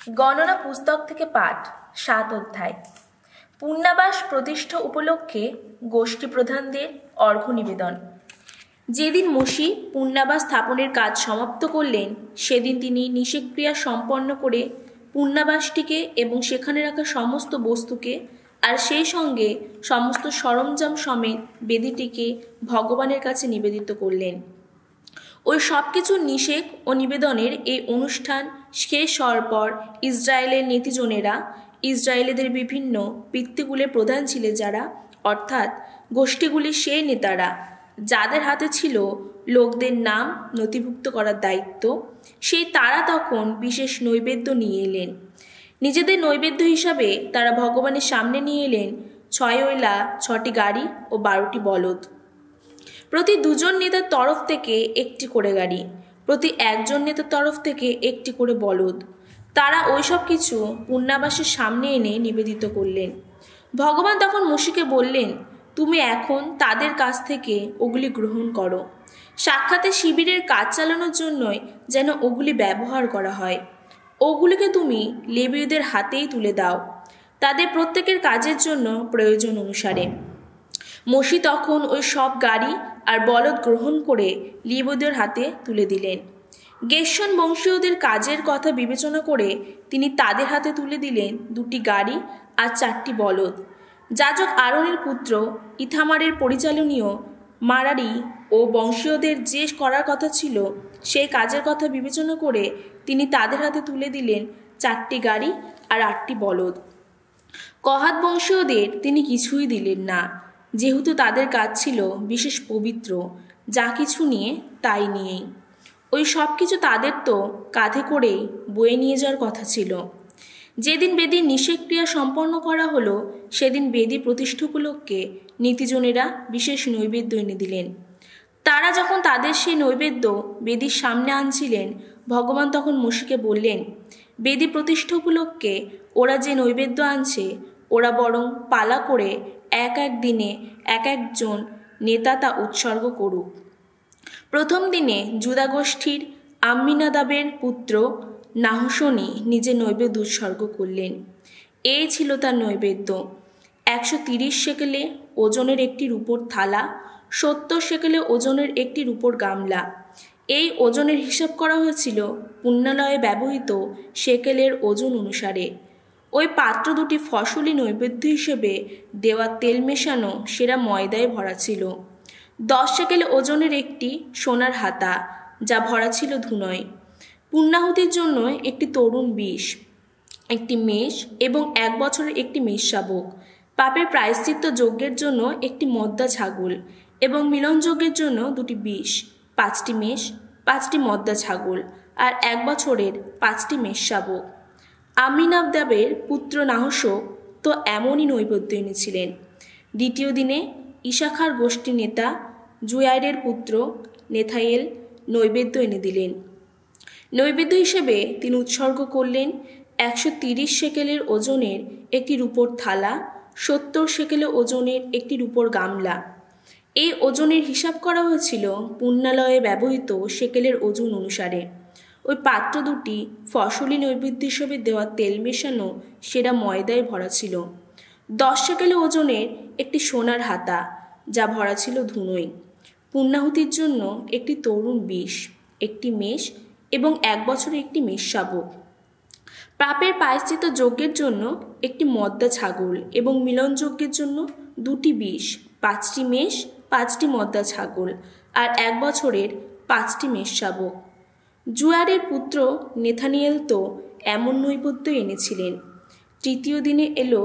গণনা পুস্তক থেকে পাঠ ৭ অধ্যায়। পুণ্যাবাস প্রতিষ্ঠা উপলক্ষে গোষ্ঠী প্রধানদের অর্ঘ্য নিবেদন। যেদিন মসি পুণ্যাবাস স্থাপনের কাজ সমাপ্ত করলেন, সেদিন তিনি নিষেধক্রিয়া সম্পন্ন করে পুণ্যাবাসটিকে এবং সেখানে রাখা সমস্ত বস্তুকে আর সেই সঙ্গে সমস্ত সরঞ্জাম সমেত বেদিটিকে ভগবানের কাছে নিবেদিত করলেন। ওই সব কিছুর নিষেধ ও নিবেদনের এই অনুষ্ঠান শেষ হওয়ার পর ইসরায়েলের নেতিজনেরা, ইসরায়েলেদের বিভিন্ন পিতৃকুলের প্রধান ছিলেন যারা, অর্থাৎ গোষ্ঠীগুলির সেই নেতারা যাদের হাতে ছিল লোকদের নাম নথিভুক্ত করার দায়িত্ব, সেই তারা তখন বিশেষ নৈবেদ্য নিয়ে এলেন। নিজেদের নৈবেদ্য হিসাবে তারা ভগবানের সামনে নিয়ে এলেন 6 ওইলা 6টি গাড়ি ও 12টি বলদ। প্রতি 2জন নেতার তরফ থেকে একটি করে গাড়ি, প্রতি 1জন নেতার তরফ থেকে একটি করে বলদ। তারা ওইসব কিছু পুণ্যাবাসের সামনে এনে নিবেদিত করলেন। ভগবান তখন মসিকে বললেন, তুমি এখন তাদের কাছ থেকে ওগুলি গ্রহণ করো। সাক্ষাতে শিবিরের কাজ চালানোর জন্যই যেন ওগুলি ব্যবহার করা হয়। ওগুলিকে তুমি লেবীয়দের হাতেই তুলে দাও, তাদের প্রত্যেকের কাজের জন্য প্রয়োজন অনুসারে। মসি তখন ওই সব গাড়ি আর বলদ গ্রহণ করে লেবীয়দের হাতে তুলে দিলেন। গেরশন বংশীয়দের কাজের কথা বিবেচনা করে তিনি তাদের হাতে তুলে দিলেন 2টি গাড়ি আর 4টি বলদ। যাজক আরনের পুত্র ইথামারের পরিচালনীয় মারারি ও বংশীয়দের যে করার কথা ছিল সেই কাজের কথা বিবেচনা করে তিনি তাদের হাতে তুলে দিলেন 4টি গাড়ি আর 8টি বলদ। কহাত বংশীয়দের তিনি কিছুই দিলেন না, যেহেতু তাদের কাজ ছিল বিশেষ পবিত্র, যা কিছু নিয়ে তাই নিয়েই। ওই সব কিছু তাদের তো কাঁধে করেই বয়ে নিয়ে যাওয়ার কথা ছিল। যেদিন বেদির নিষেধক্রিয়া সম্পন্ন করা হলো, সেদিন বেদি প্রতিষ্ঠা উপলক্ষে নীতিজনেরা বিশেষ নৈবেদ্য এনে দিলেন। তারা যখন তাদের সেই নৈবেদ্য বেদির সামনে আনছিলেন, ভগবান তখন মসিকে বললেন, বেদি প্রতিষ্ঠা উপলক্ষে ওরা যে নৈবেদ্য আনছে, ওরা বরং পালা করে এক এক দিনে এক একজন নেতা তা উৎসর্গ করুক। প্রথম দিনে জুদা গোষ্ঠীর আম্মিনাদাবের পুত্র নাহশনী নিজে নৈবেদ্য উৎসর্গ করলেন। এই ছিল তার নৈবেদ্য: 130 শেকেলে ওজনের একটি রূপোর থালা, 70 শেকেলে ওজনের একটি রূপোর গামলা। এই ওজনের হিসাব করা হয়েছিল পুণ্যালয়ে ব্যবহৃত শেকেলের ওজন অনুসারে। ওই পাত্র 2টি ফসলি নৈবেদ্য হিসেবে দেওয়া তেল মেশানো সেরা ময়দায় ভরা ছিল। 10 শেকেলে ওজনের একটি সোনার হাতা, যা ভরা ছিল ধুনোয়। পুণ্যাহুতির জন্য একটি তরুণ বিষ, একটি মেষ এবং 1 বছরের একটি মেষ শাবক। পাপের প্রায়শ্চিত্ত যজ্ঞের জন্য একটি মদ্দা ছাগল এবং মিলনযজ্ঞের জন্য 2টি বিষ, 5টি মেষ, 5টি মদ্দা ছাগল আর 1 বছরের 5টি মেষ শাবক। আমিনাদাবের পুত্র নাহশোন তো এমনই নৈবেদ্য এনেছিলেন। দ্বিতীয় দিনে ইসাখার গোষ্ঠী নেতা জুয়াইরের পুত্র নেথায়েল নৈবেদ্য এনে দিলেন। নৈবেদ্য হিসেবে তিনি উৎসর্গ করলেন 130 শেকেলের ওজনের একটি রূপোর থালা, 70 শেকেলে ওজনের একটি রূপোর গামলা। এই ওজনের হিসাব করা হয়েছিল পুণ্যালয়ে ব্যবহৃত শেকেলের ওজন অনুসারে। ওই পাত্র 2টি ফসলি নৈবেদ্য হিসেবে দেওয়া তেল মেশানো সেরা ময়দায় ভরা ছিল। 10 শেকেলে ওজনের একটি সোনার হাতা, যা ভরা ছিল ধুনোয়। পুণ্যাহুতির জন্য একটি তরুণ বিষ, একটি মেষ এবং 1 বছরের একটি মেষ শাবক। পাপের প্রায়শ্চিত্ত যজ্ঞের জন্য একটি মদ্দা ছাগল এবং মিলন যজ্ঞের জন্য 2টি বিষ, 5টি মেষ, 5টি মদ্দা ছাগল আর 1 বছরের 5টি মেষ শাবক। জুয়ারের পুত্র নেথানিয়েল তো এমন নৈবেদ্য এনেছিলেন। তৃতীয় দিনে এলো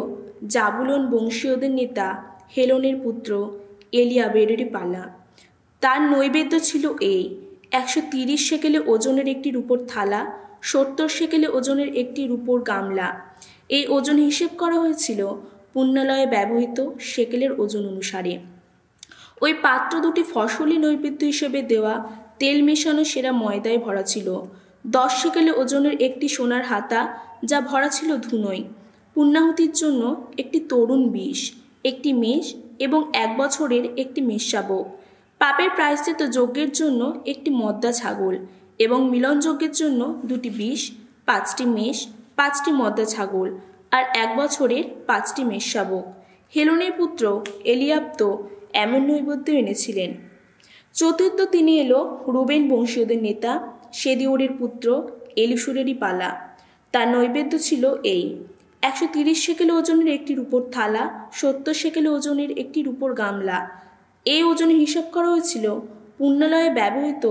জাবুলন বংশীয়দের নেতা হেলনের পুত্র এলিয়াবেরের পালা। তার নৈবেদ্য ছিল এই: 130 শেকেলে ওজনের একটি রূপোর থালা, 70 শেকেলে ওজনের একটি রূপোর গামলা। এই ওজন হিসেব করা হয়েছিল পুণ্যালয়ে ব্যবহৃত শেকেলের ওজন অনুসারে। ওই পাত্র 2টি ফসলি নৈবেদ্য হিসেবে দেওয়া তেল মেশানো সেরা ময়দায় ভরা ছিল। 10 শেকেলে ওজনের একটি সোনার হাতা, যা ভরা ছিল ধুনোয়। পুণ্যাহুতির জন্য একটি তরুণ বিষ, একটি মেষ এবং 1 বছরের একটি মেষ শাবক। পাপের প্রায়শ্চিত্ত যজ্ঞের জন্য একটি মদ্দা ছাগল এবং মিলন যজ্ঞের জন্য 2টি বিষ, 5টি মেষ, 5টি মদ্দা ছাগল আর 1 বছরের 5টি মেষশাবক। হেলোনের পুত্র এলিয়াব তো এমন নৈবেদ্য এনেছিলেন। চতুর্থ দিনে এলো রুবেন বংশীয়দের নেতা সেদিওরের পুত্র এলিসুরেরই পালা। তার নৈবেদ্য ছিল এই: 130 শেকেল ওজনের একটি রূপোর থালা, 70 শেকেল ওজনের একটি রূপোর গামলা। এই ওজনে হিসাব করা হয়েছিল পুণ্যালয়ে ব্যবহৃত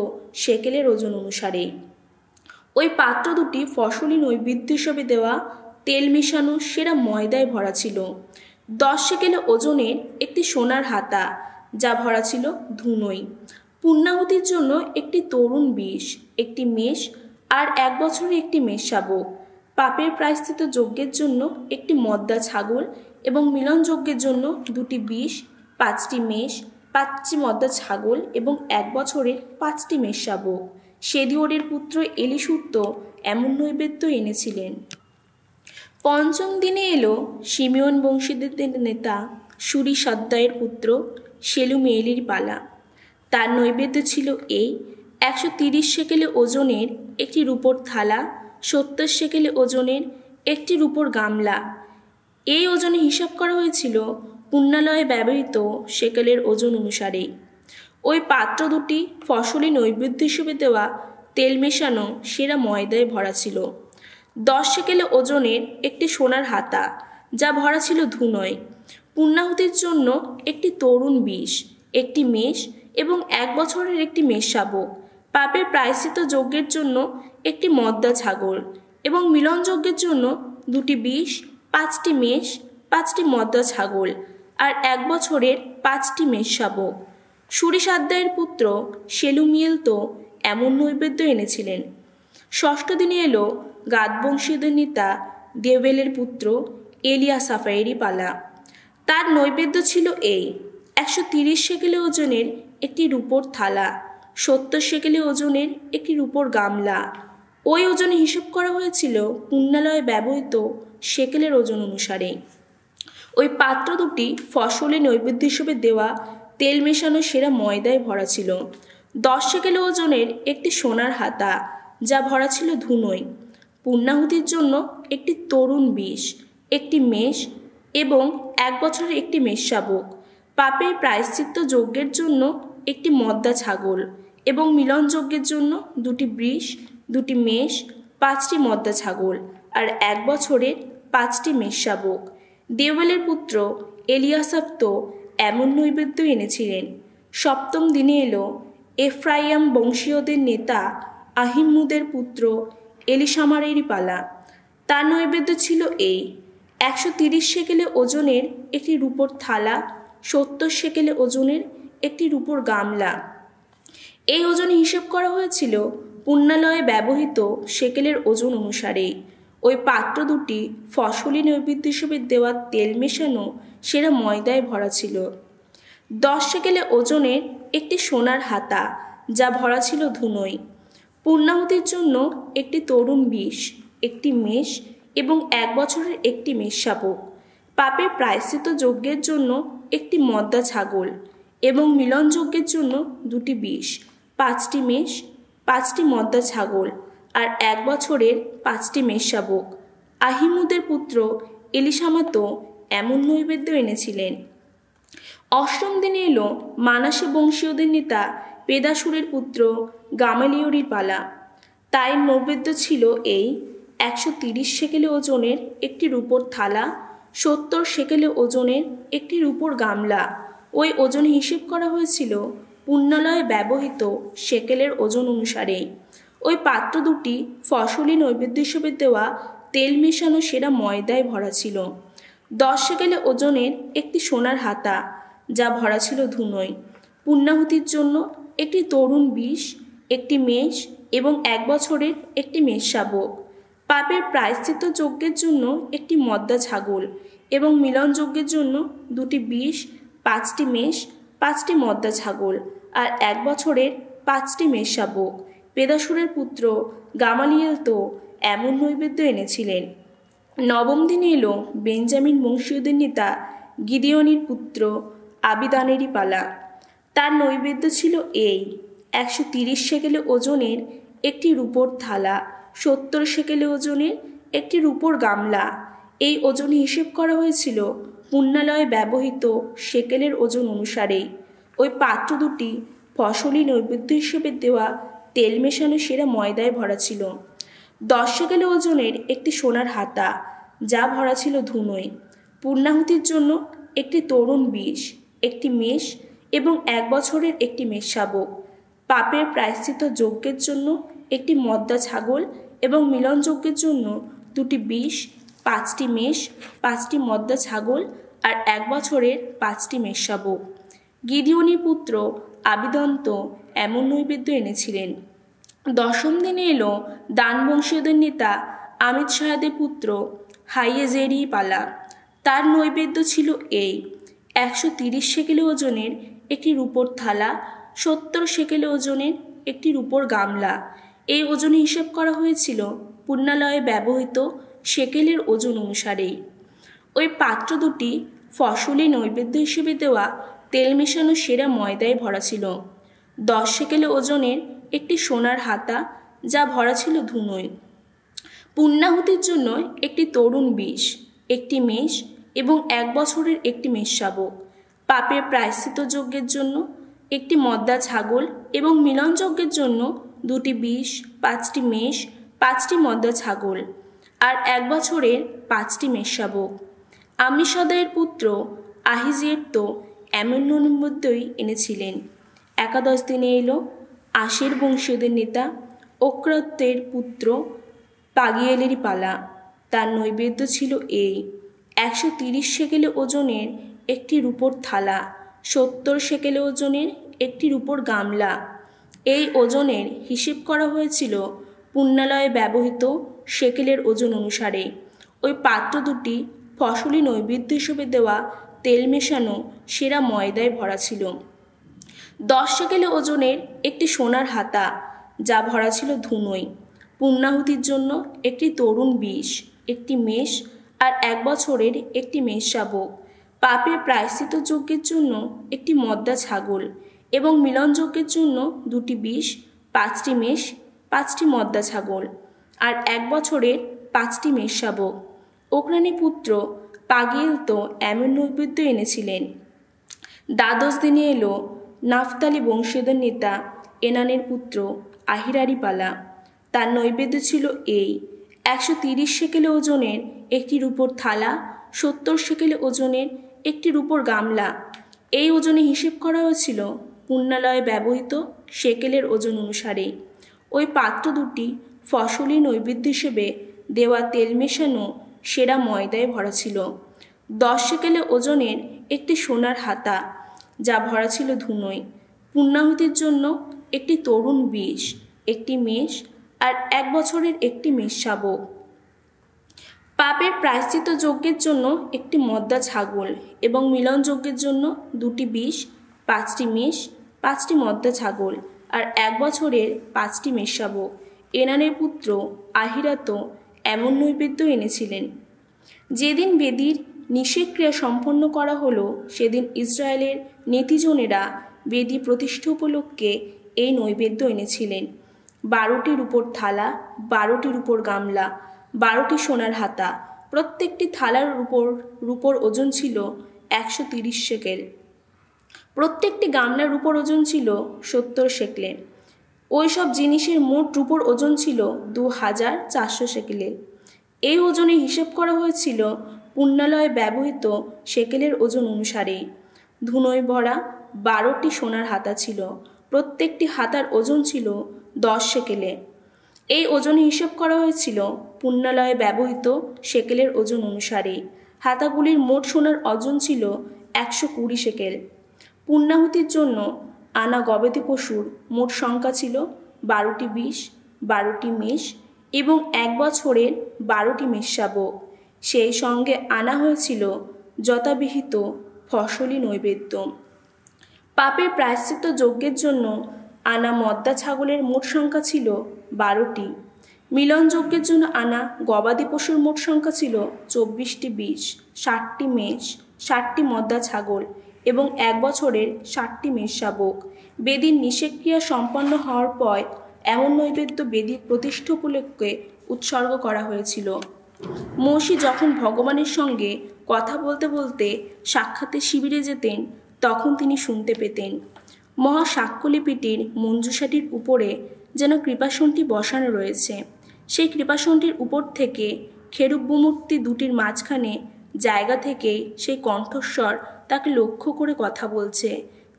শেকেলের ওজন অনুসারে। ওই পাত্র দুটি ফসলি নৈবেদ্য হিসেবে দেওয়া তেল মেশানো সেরা ময়দায় ভরা ছিল। 10 শেকেল ওজনের একটি সোনার হাতা, যা ভরা ছিল ধুনোয়। পুণ্যাহুতির জন্য একটি তরুণ বিষ, একটি মেষ আর 1 বছরের একটি মেষশাবক। পাপের প্রায়শ্চিত্ত যজ্ঞের জন্য একটি মদ্দা ছাগল এবং মিলন যজ্ঞের জন্য 2টি বিষ, 5টি মেষ, 5টি মদ্দা ছাগল এবং 1 বছরের 5টি মেষশাবক। সেদিওরের পুত্র এলিসুর তো এমন নৈবেদ্য এনেছিলেন। পঞ্চম দিনে এলো শিমিয়ন বংশীদের নেতা সুরিশাদ্দাইয়ের পুত্র সেলুমিয়েলের পালা। তার নৈবেদ্য ছিল এই: 130 শেকেলে ওজনের একটি রূপোর থালা, 70 শেকেলে ওজনের একটি রূপোর গামলা। এই ওজনে হিসাব করা হয়েছিল পুণ্যালয়ে ব্যবহৃত শেকেলের ওজন অনুসারে। ওই পাত্র দুটি ফসলি নৈবেদ্য হিসেবে দেওয়া তেল মেশানো সেরা ময়দায় ভরা ছিল। 10 শেকেলে ওজনের একটি সোনার হাতা, যা ভরা ছিল ধুনোয়। পুণ্যাহুতির জন্য একটি তরুণ বিষ, একটি মেষ এবং 1 বছরের একটি মেষশাবক। পাপের প্রায়শ্চিত্ত যজ্ঞের জন্য একটি মদ্দা ছাগল এবং মিলন যজ্ঞের জন্য 2টি বিষ, 5টি মেষ, 5টি মদ্দা ছাগল আর 1 বছরের 5টি মেষশাবক। সুরিশাদ্দাইয়ের পুত্র সেলুমিয়েল তো এমন নৈবেদ্য এনেছিলেন। ষষ্ঠ দিনে এলো গাদ বংশীয়দের নেতা দেবেলের পুত্র এলিয়াসাফেরই পালা। তার নৈবেদ্য ছিল এই: 130 শেকেলে ওজনের একটি রূপোর থালা, 70 শেকেলে ওজনের একটি রূপোর গামলা। ওই ওজনে হিসাব করা হয়েছিল পুণ্যালয়ে ব্যবহৃত শেকেলের ওজন অনুসারে। ওই পাত্র দুটি ফসলি নৈবেদ্য হিসেবে দেওয়া তেল মেশানো সেরা ময়দায় ভরা ছিল। 10 শেকেলে ওজনের একটি সোনার হাতা, যা ভরা ছিল ধুনোয়। পুণ্যাহুতির জন্য একটি তরুণ বিষ, একটি মেষ এবং 1 বছরের একটি মেষশাবক। পাপের প্রায়শ্চিত্ত যজ্ঞের জন্য একটি মদ্দা ছাগল এবং মিলন যজ্ঞের জন্য 2টি বৃষ, 2টি মেষ, 5টি মদ্দা ছাগল আর 1 বছরের 5টি মেষশাবক। দেবেলের পুত্র এলিয়াসাফ তো এমন নৈবেদ্য এনেছিলেন। সপ্তম দিনে এলো এফ্রাইম বংশীয়দের নেতা আহিম্মুদের পুত্র এলিশামারেরই পালা। তার নৈবেদ্য ছিল এই: 130 শেকেলে ওজনের একটি রূপোর থালা, 70 শেকেলে ওজনের একটি রূপোর গামলা। এই ওজনে হিসেব করা হয়েছিল পুণ্যালয়ে ব্যবহৃত শেকেলের ওজন অনুসারে। ওই পাত্র দুটি ফসলি নৈবেদ্য হিসেবে দেওয়া তেল মেশানো সেরা ময়দায় ভরা ছিল। 10 শেকেলে ওজনের একটি সোনার হাতা, যা ভরা ছিল ধুনোয়। পুণ্যাহুতির জন্য একটি তরুণ বিষ, একটি মেষ এবং 1 বছরের একটি মেষশাবক। পাপের প্রায়শ্চিত্ত যজ্ঞের জন্য একটি মদ্দা ছাগল এবং মিলন যজ্ঞের জন্য 2টি বিষ, 5টি মেষ, 5টি মদ্দা ছাগল আর 1 বছরের 5টি মেষশাবক। আহিমুদের পুত্র এলিশামা তো এমন নৈবেদ্য এনেছিলেন। অষ্টম দিনে এলো মানাসে বংশীয়দের নেতা পেদাসুরের পুত্র গামালিয়রের পালা। তাই নৈবেদ্য ছিল এই: 130 শেকেলে ওজনের একটি রূপোর থালা, 70 শেকেলে ওজনের একটি রূপোর গামলা। ওই ওজন হিসেব করা হয়েছিল পুণ্যালয়ে ব্যবহৃত শেকেলের ওজন অনুসারে। ওই পাত্র দুটি ফসলি নৈবেদ্য হিসেবে দেওয়া তেল মেশানো সেরা ময়দায় ভরা ছিল। 10 শেকেলে ওজনের একটি সোনার হাতা, যা ভরা ছিল ধুনোয়। পুণ্যাহুতির জন্য একটি তরুণ বিষ, একটি মেষ এবং 1 বছরের একটি মেষশাবক। পাপের প্রায়শ্চিত্ত যজ্ঞের জন্য একটি মদ্দা ছাগল এবং মিলন যজ্ঞের জন্য 2টি বিষ, 5টি মেষ, 5টি মদ্দা ছাগল আর 1 বছরের 5টি মেষশাবক। পেদাসুরের পুত্র গামালিয়েল তো এমন নৈবেদ্য এনেছিলেন। নবম দিনে এলো বেঞ্জামিন বংশীয়দের নেতা গিদিয়নের পুত্র আবিদানেরই পালা। তার নৈবেদ্য ছিল এই: 130 শেকেলে ওজনের একটি রূপোর থালা, 70 শেকেলে ওজনের একটি রূপোর গামলা। এই ওজনে হিসেব করা হয়েছিল পুণ্যালয়ে ব্যবহৃত সেকেলের ওজন অনুসারে। ওই পাত্র দুটি ফসলি নৈবেদ্য হিসেবে দেওয়া তেল মেশানো সেরা ময়দায় ভরা ছিল। 10 সেকেলে ওজনের একটি সোনার হাতা, যা ভরা ছিল ধুনোয়। পূর্ণাহুতির জন্য একটি তরুণ বিষ, একটি মেষ এবং 1 বছরের একটি মেষ শাবক। পাপের প্রায়শ্চিত্ত যজ্ঞের জন্য একটি মদ্দা ছাগল এবং মিলন যজ্ঞের জন্য 2টি বিষ, 5টি মেষ, 5টি মদ্দা ছাগল আর 1 বছরের 5টি মেষ শাবক। গিদিওনি পুত্র আবিদন্ত এমন নৈবেদ্য এনেছিলেন। 10ম দিনে এলো দান বংশীয়দের নেতা আমিত শাহেদের পুত্র হাইয়েজেরি পালা। তার নৈবেদ্য ছিল এই: 130 সেকেলে ওজনের একটি রূপোর থালা, 70 সেকেলে ওজনের একটি রূপোর গামলা। এই ওজনে হিসেব করা হয়েছিল পুণ্যালয়ে ব্যবহৃত সেকেলের ওজন অনুসারেই। ওই পাত্র দুটি ফসলি নৈবেদ্য হিসেবে দেওয়া তেল মেশানো সেরা ময়দায় ভরা ছিল। 10 সেকেলে ওজনের একটি সোনার হাতা, যা ভরা ছিল ধুনোয়। পুণ্যাহুতির জন্য একটি তরুণ বিষ, একটি মেষ এবং 1 বছরের একটি মেষ শাবক। পাপের প্রায়শ্চিত্ত যজ্ঞের জন্য একটি মদ্দা ছাগল এবং মিলন যজ্ঞের জন্য 2টি বিষ, 5টি মেষ, 5টি মদ্দা ছাগল আর 1 বছরের 5টি মেষ শাবক। আমিষাদায়ের পুত্র আহিজিয়ের তো এমন নৈবেদ্যই এনেছিলেন। 11 দিনে এলো আশের বংশীয়দের নেতা ওক্রাতের পুত্র পাগিয়েলেরই পালা। তার নৈবেদ্য ছিল এই: 130 সেকেলে ওজনের একটি রূপোর থালা, 70 সেকেলে ওজনের একটি রূপোর গামলা। এই ওজনের হিসেব করা হয়েছিল পুণ্যালয়ে ব্যবহৃত সেকেলের ওজন অনুসারে। ওই পাত্র দুটি ফসলি নৈবেদ্য হিসেবে দেওয়া তেল মেশানো সেরা ময়দায় ভরা ছিল। 10 সেকেলে ওজনের একটি সোনার হাতা, যা ভরা ছিল ধুনোয়। পুণ্যাহুতির জন্য একটি তরুণ বিষ, একটি মেষ আর 1 বছরের একটি মেষ শাবক। পাপের প্রায়শ্চিত্ত যজ্ঞের জন্য একটি মদ্দা ছাগল এবং মিলন যজ্ঞের জন্য 2টি বিষ, 5টি মেষ, 5টি মদ্দা ছাগল আর 1 বছরের 5টি মেষ শাবক। ওকরানি পুত্র পাগিয়েল তো এমন নৈবেদ্য এনেছিলেন। 12 দিনে এলো নাফতালি বংশীয়দের নেতা এনানের পুত্র আহিরারি পালা। তার নৈবেদ্য ছিল এই: 130 সেকেলে ওজনের একটি রূপোর থালা, 70 সেকেলে ওজনের একটি রূপোর গামলা। এই ওজনে হিসেব করা হয়েছিল পুণ্যালয়ে ব্যবহৃত সেকেলের ওজন অনুসারে। ওই পাত্র দুটি ফসলি নৈবেদ্য হিসেবে দেওয়া তেল মেশানো সেরা ময়দায় ভরা ছিল। 10 সেকেলে ওজনের একটি সোনার হাতা, যা ভরা ছিল ধুনোয়। পুণ্যাহুতির জন্য একটি তরুণ বিষ, একটি মেষ আর 1 বছরের একটি মেষ শাবক। পাপের প্রায়শ্চিত্ত যজ্ঞের জন্য একটি মদ্দা ছাগল এবং মিলন যজ্ঞের জন্য 2টি বিষ, 5টি মেষ, 5টি মদ্দা ছাগল আর 1 বছরের 5টি মেষ শাবক। এনানের পুত্র আহিরাত এমন নৈবেদ্য এনেছিলেন। যেদিন বেদির নিষেধ ক্রিয়া সম্পন্ন করা হলো, সেদিন ইসরায়েলের নেতিজনেরা বেদি প্রতিষ্ঠা উপলক্ষে এই নৈবেদ্য এনেছিলেন: 12টি রূপোর থালা, 12টি রূপোর গামলা, 12টি সোনার হাতা। প্রত্যেকটি থালার রূপোর ওজন ছিল 130 সেকেল। প্রত্যেকটি গামলার রূপোর ওজন ছিল 70 সেকেলে। ওই সব জিনিসের মোট রূপোর ওজন ছিল 2400 সেকেলে। এই ওজনে হিসেব করা হয়েছিল পুণ্যালয়ে ব্যবহৃত সেকেলের ওজন অনুসারে। ধুনোয় ভরা 12টি সোনার হাতা ছিল। প্রত্যেকটি হাতার ওজন ছিল 10 সেকেলে। এই ওজনে হিসেব করা হয়েছিল পুণ্যালয়ে ব্যবহৃত সেকেলের ওজন অনুসারে। হাতাগুলির মোট সোনার ওজন ছিল 120 সেকেল। পুণ্যাহুতির জন্য আনা গবাদি পশুর মোট সংখ্যা ছিল 12টি বিষ, 12টি মেষ এবং 1 বছরের 12টি মেষ শাবক। সেই সঙ্গে আনা হয়েছিল যথাবিহিত ফসলি নৈবেদ্য। পাপের প্রায়শ্চিত্ত যজ্ঞের জন্য আনা মদ্দা ছাগলের মোট সংখ্যা ছিল 12টি। মিলন যজ্ঞের জন্য আনা গবাদি পশুর মোট সংখ্যা ছিল 24টি বিষ, 60টি মেষ, 60টি মদ্দা ছাগল এবং 1 বছরের 60টি মেষ শাবক। বেদির নিষেধ ক্রিয়া সম্পন্ন হওয়ার পর এমন নৈবেদ্য বেদির প্রতিষ্ঠা উপলক্ষে উৎসর্গ করা হয়েছিল। মহর্ষি যখন ভগবানের সঙ্গে কথা বলতে বলতে সাক্ষাতের শিবিরে যেতেন তখন তিনি শুনতে পেতেন মহা সাক্ষ্যলিপিটির মঞ্জুষাটির উপরে যেন কৃপাসনটি বসানো রয়েছে। সেই কৃপাসনটির উপর থেকে খেরুব্বমূর্তি দুটির মাঝখানে জায়গা থেকেই সেই কণ্ঠস্বর তাকে লক্ষ্য করে কথা বলছে।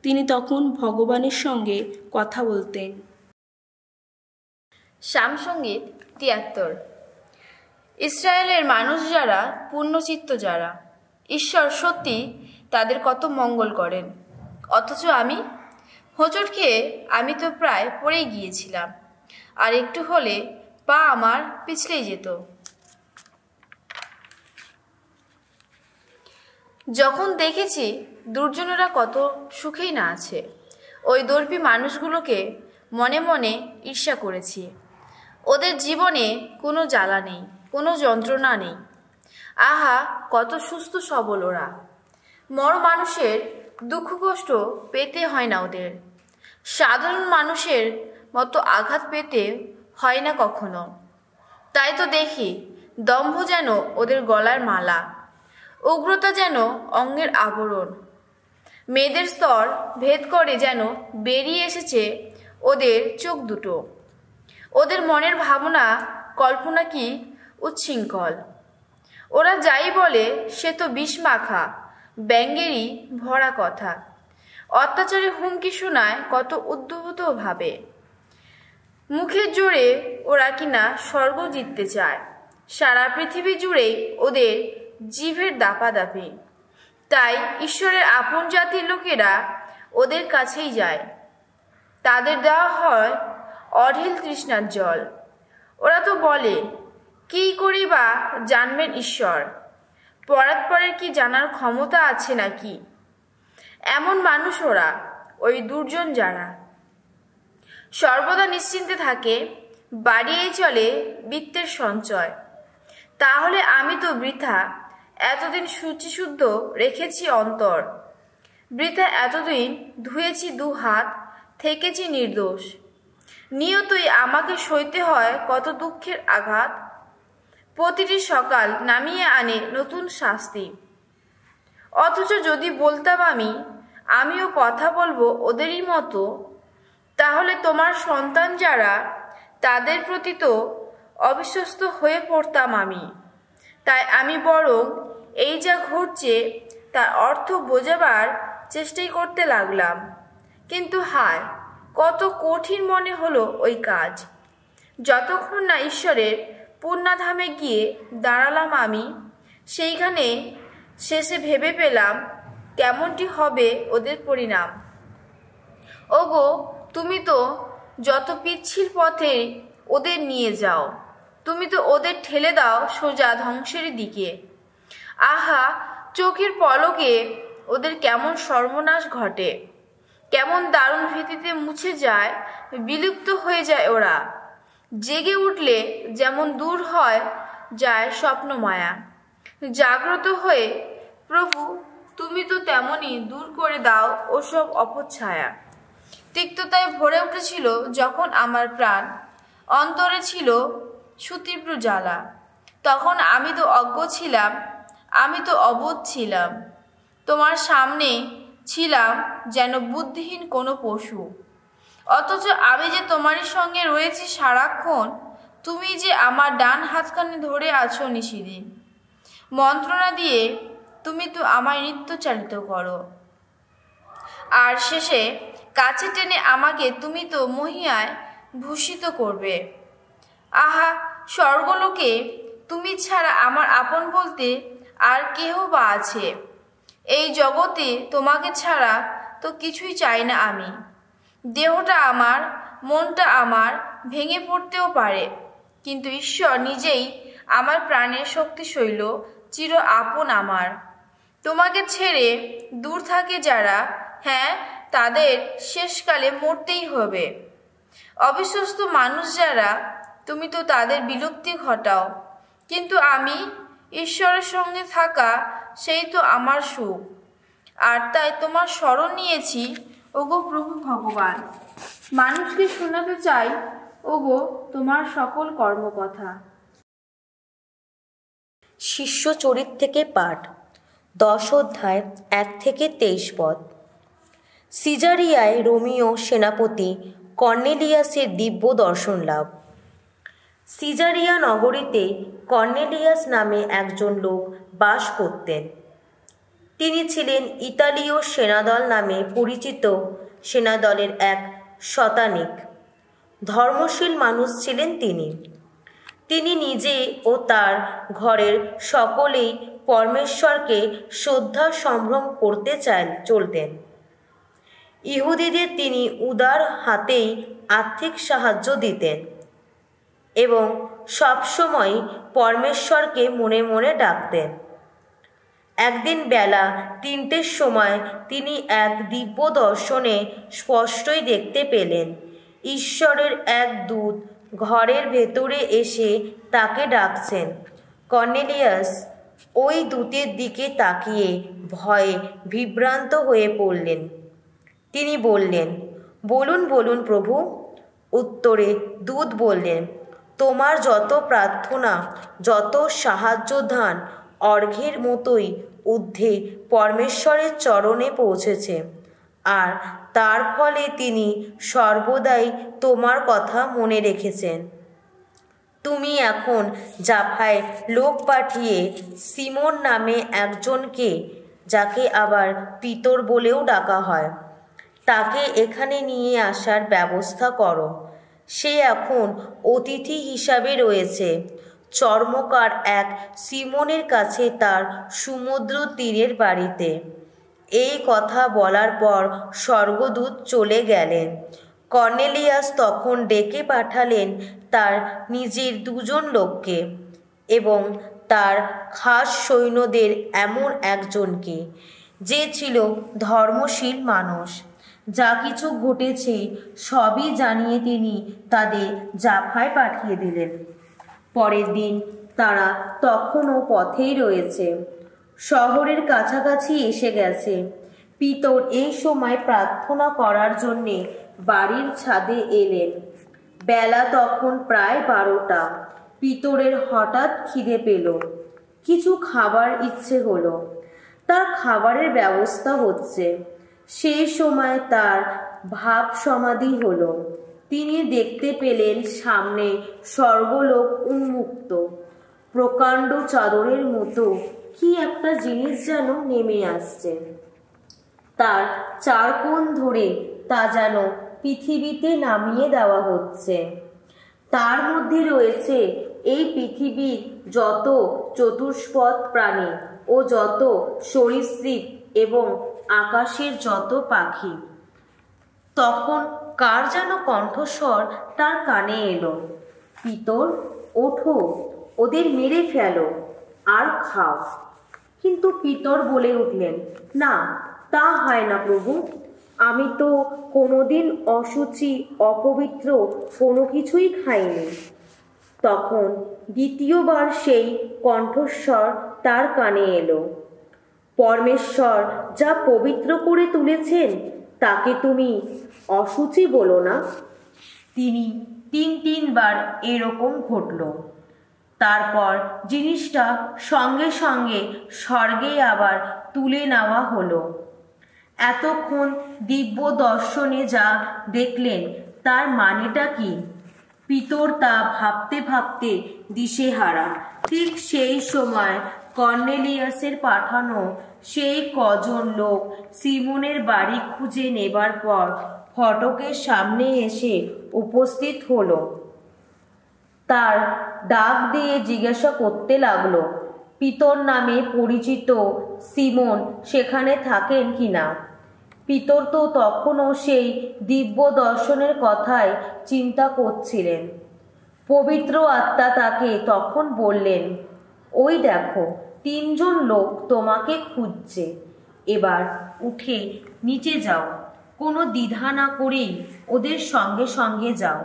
তিনি তখন ভগবানের সঙ্গে কথা বলতেন। শ্যামসঙ্গীত ৭৩। ইসরায়েলের মানুষ যারা, পূর্ণচিত্ত যারা, ঈশ্বর সত্যি তাদের কত মঙ্গল করেন। অথচ আমি হোঁচট খেয়ে আমি তো প্রায় পড়েই গিয়েছিলাম, আর একটু হলে পা আমার পিছলেই যেত। যখন দেখেছি দুর্জনেরা কত সুখেই না আছে, ওই দর্পী মানুষগুলোকে মনে মনে ঈর্ষা করেছি। ওদের জীবনে কোনো জ্বালা নেই, কোনো যন্ত্রণা নেই। আহা, কত সুস্থ সবল ওরা। মর মানুষের দুঃখ কষ্ট পেতে হয় না ওদের, সাধারণ মানুষের মতো আঘাত পেতে হয় না কখনো। তাই তো দেখি দম্ভ যেন ওদের গলার মালা, উগ্রতা যেন অঙ্গের আবরণ। মেয়েদের স্তর ভেদ করে যেন বেরিয়ে এসেছে ওদের চোখ দুটো। ওদের মনের ভাবনা কল্পনা কি উচ্ছৃঙ্খল। ওরা যাই বলে সে তো বিষ মাখা ব্যঙ্গেরই ভরা কথা। অত্যাচারে হুমকি শোনায় কত উদ্ধত ভাবে। মুখের জোরে ওরা কিনা স্বর্গ জিততে চায়। সারা পৃথিবী জুড়েই ওদের জিভের দাপাদাপি। তাই ঈশ্বরের আপন জাতির লোকেরা ওদের কাছেই যায়। তাদের দেওয়া হয় অঢেল তৃষ্ণার জল। ওরা তো বলে, কী করি বা জানবেন ঈশ্বর, পরাৎপরের কি জানার ক্ষমতা আছে নাকি? এমন মানুষ ওরা, ওই দুর্জন যারা। সর্বদা নিশ্চিন্তে থাকে, বাড়িয়েই চলে বিত্তের সঞ্চয়। তাহলে আমি তো বৃথা এতদিন শুচিশুদ্ধ রেখেছি অন্তর, বৃথা এতদিন ধুয়েছি দু হাত, থেকেছি নির্দোষ। নিয়তই আমাকে সইতে হয় কত দুঃখের আঘাত। প্রতিটি সকাল নামিয়ে আনে নতুন শাস্তি। অথচ যদি বলতাম আমিও কথা বলবো ওদেরই মতো, তাহলে তোমার সন্তান যারা, তাদের প্রতি তো অবিশ্বস্ত হয়ে পড়তাম আমি। তাই আমি বরং এই যা ঘটছে তার অর্থ বোঝাবার চেষ্টাই করতে লাগলাম। কিন্তু হায়, কত কঠিন মনে হলো ওই কাজ। যতক্ষণ না ঈশ্বরের পূর্ণাধামে গিয়ে দাঁড়ালাম আমি, সেইখানে শেষে ভেবে পেলাম কেমনটি হবে ওদের পরিণাম। ওগো, তুমি তো যত পিচ্ছিল পথে ওদের নিয়ে যাও, তুমি তো ওদের ঠেলে দাও সোজা ধ্বংসের দিকে। আহা, চোখের পলকে ওদের কেমন সর্বনাশ ঘটে, কেমন দারুণ ভীতিতে মুছে যায়, বিলুপ্ত হয়ে যায় ওরা। জেগে উঠলে যেমন দূর হয় যায় স্বপ্ন মায়া, জাগ্রত হয়ে প্রভু তুমি তো তেমনই দূর করে দাও ওসব অপচ্ছায়া। তিক্ততায় ভরে উঠেছিল যখন আমার প্রাণ, অন্তরে ছিল সুতীব্র জ্বালা। তখন আমি তো অজ্ঞ ছিলাম, আমি তো অবোধ ছিলাম। তোমার সামনে ছিলাম যেন বুদ্ধিহীন কোনো পশু। অথচ আমি যে তোমারই সঙ্গে রয়েছি সারাক্ষণ, তুমি যে আমার ডান হাতখানি ধরে আছো নিশিদিন। মন্ত্রণা দিয়ে তুমি তো আমায় নিত্য চালিত করো, আর শেষে কাছে টেনে আমাকে তুমি তো মহিয়ায় ভূষিত করবে। আহা, স্বর্গলোকে তুমি ছাড়া আমার আপন বলতে আর কেহ বা আছে? এই জগতে তোমাকে ছাড়া তো কিছুই চাই না আমি। দেহটা আমার, মনটা আমার ভেঙে পড়তেও পারে, কিন্তু ঈশ্বর নিজেই আমার প্রাণের শক্তিশৈল, চির আপন আমার। তোমাকে ছেড়ে দূর থাকে যারা, হ্যাঁ, তাদের শেষকালে মরতেই হবে। অবিশ্বস্ত মানুষ যারা, তুমি তো তাদের বিলুপ্তি ঘটাও। কিন্তু আমি ঈশ্বরের সঙ্গে থাকা, সেই তো আমার সুখ। আর তাই তোমার শরণ নিয়েছি ওগো প্রভু ভগবান। মানুষকে শোনাতে চাই ওগো তোমার সকল কর্মকথা। শিষ্য চরিত থেকে পাঠ 10 অধ্যায় 1 থেকে 23 পদ। সিজারিয়ায় রোমীয় সেনাপতি কর্নেলিয়াসের দিব্য দর্শন লাভ। সিজারিয়া নগরীতে কর্নেলিয়াস নামে একজন লোক বাস করতেন। তিনি ছিলেন ইতালীয় সেনাদল নামে পরিচিত সেনাদলের এক শতানিক। ধর্মশীল মানুষ ছিলেন তিনি নিজে ও তার ঘরের সকলেই পরমেশ্বরকে শ্রদ্ধা সম্ভ্রম করতে চলতেন। ইহুদিদের তিনি উদার হাতেই আর্থিক সাহায্য দিতেন এবং সবসময় পরমেশ্বরকে মনে মনে ডাকতেন। একদিন বেলা 3টের সময় তিনি এক দিব্য দর্শনে স্পষ্টই দেখতে পেলেন ঈশ্বরের এক দূত ঘরের ভেতরে এসে তাকে ডাকছেন। কর্নেলিয়াস ওই দূতের দিকে তাকিয়ে ভয়ে বিভ্রান্ত হয়ে পড়লেন। তিনি বললেন, বলুন বলুন প্রভু। উত্তরে দূত বললেন, তোমার যত প্রার্থনা, যত সাহায্যদান অর্ঘ্যের মতোই ঊর্ধ্বে পরমেশ্বরের চরণে পৌঁছেছে, আর তার ফলে তিনি সর্বদাই তোমার কথা মনে রেখেছেন। তুমি এখন জাফায় লোক পাঠিয়ে সিমোন নামে একজনকে, যাকে আবার পিতর বলেও ডাকা হয়, তাকে এখানে নিয়ে আসার ব্যবস্থা করো। সে এখন অতিথি হিসাবে রয়েছে চর্মকার এক সিমোনের কাছে তার সমুদ্র তীরের বাড়িতে। এই কথা বলার পর স্বর্গদূত চলে গেলেন। কর্নেলিয়াস তখন ডেকে পাঠালেন তার নিজের 2 জন লোককে এবং তার খাস সৈন্যদের এমন একজনকে, যে ছিল ধর্মশীল মানুষ। যা কিছু ঘটেছে সবই জানিয়ে তিনি তাদের জাফায় পাঠিয়ে দিলেন। পরের দিন তারা তখনও পথেই রয়েছে, শহরের কাছাকাছি এসে গেছে। পিতর এই সময় প্রার্থনা করার জন্যে বাড়ির ছাদে এলেন। বেলা তখন প্রায় 12টা। পিতরের হঠাৎ খিদে পেল, কিছু খাবার ইচ্ছে হলো। তার খাবারের ব্যবস্থা হচ্ছে। সেই সময় তার ভাব সমাধি হলো। তিনি দেখতে পেলেন সামনে স্বর্গলোক উন্মুক্ত, প্রকাণ্ড চাদরের মতো কি একটা জিনিস যেন নেমে আসছে। তার 4 কোণ ধরে তা যেন পৃথিবীতে নামিয়ে দেওয়া হচ্ছে। তার মধ্যে রয়েছে এই পৃথিবীর যত চতুষ্পদ প্রাণী ও যত সরীসৃপ এবং আকাশের যত পাখি। তখন কার যেন কণ্ঠস্বর তার কানে এলো, পিতর, ওঠো, ওদের মেরে ফেলো আর খাও। কিন্তু পিতর বলে উঠলেন, না, তা হয় না প্রভু। আমি তো কোনোদিন অশুচি অপবিত্র কোনো কিছুই খাইনি। তখন দ্বিতীয়বার সেই কণ্ঠস্বর তার কানে এলো, পরমেশ্বর যা পবিত্র করে তুলেছেন তাকে তুমি অশুচি বলো না। তিনি 3বার এরকম ঘটল। তারপর জিনিসটা সঙ্গে সঙ্গে স্বর্গে আবার তুলে নেওয়া হলো। এতক্ষণ দিব্য দর্শনে যা দেখলেন তার মানেটা কি? পিতর তা ভাবতে ভাবতে দিশেহারা। ঠিক সেই সময় কর্নেলিয়াসের পাঠানো সেই কজন লোক সিমোনের বাড়ি খুঁজে নেবার পর ফটকের সামনে এসে উপস্থিত হলো। তার ডাক দিয়ে জিজ্ঞাসা করতে লাগলো, পিতর নামে পরিচিত সিমোন সেখানে থাকেন কিনা। পিতর তো তখনও সেই দিব্য দর্শনের কথাই চিন্তা করছিলেন। পবিত্র আত্মা তাকে তখন বললেন, ওই দেখো 3 জন লোক তোমাকে খুঁজছে। এবার উঠে নিচে যাও, কোনো দ্বিধা না করেই ওদের সঙ্গে সঙ্গে যাও,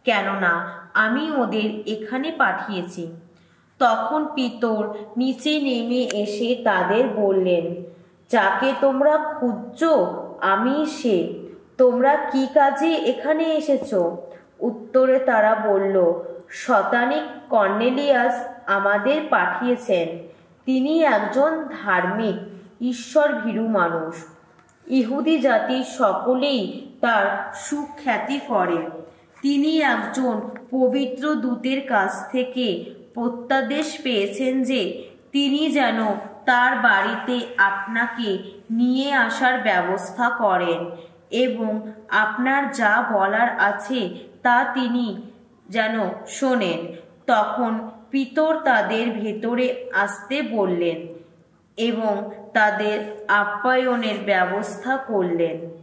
কেননা আমি ওদের এখানে পাঠিয়েছি। তখন পিতর নিচে নেমে এসে তাদের বললেন, যাকে তোমরা খুঁজছো আমি সে। তোমরা কি কাজে এখানে এসেছো? উত্তরে তারা বলল, শতানিক কর্নেলিয়াস আমাদের পাঠিয়েছেন। তিনি একজন ধার্মিক, ঈশ্বর ভীরু মানুষ। ইহুদি জাতির সকলেই তার সুখ্যাতি করে। তিনি একজন পবিত্র দূতের কাছ থেকে প্রত্যাদেশ পেয়েছেন যে তিনি যেন তার বাড়িতে আপনাকে নিয়ে আসার ব্যবস্থা করেন এবং আপনার যা বলার আছে তা তিনি যেন শোনেন। তখন পিতর তাদের ভেতরে আসতে বললেন এবং তাদের আপ্যায়নের ব্যবস্থা করলেন।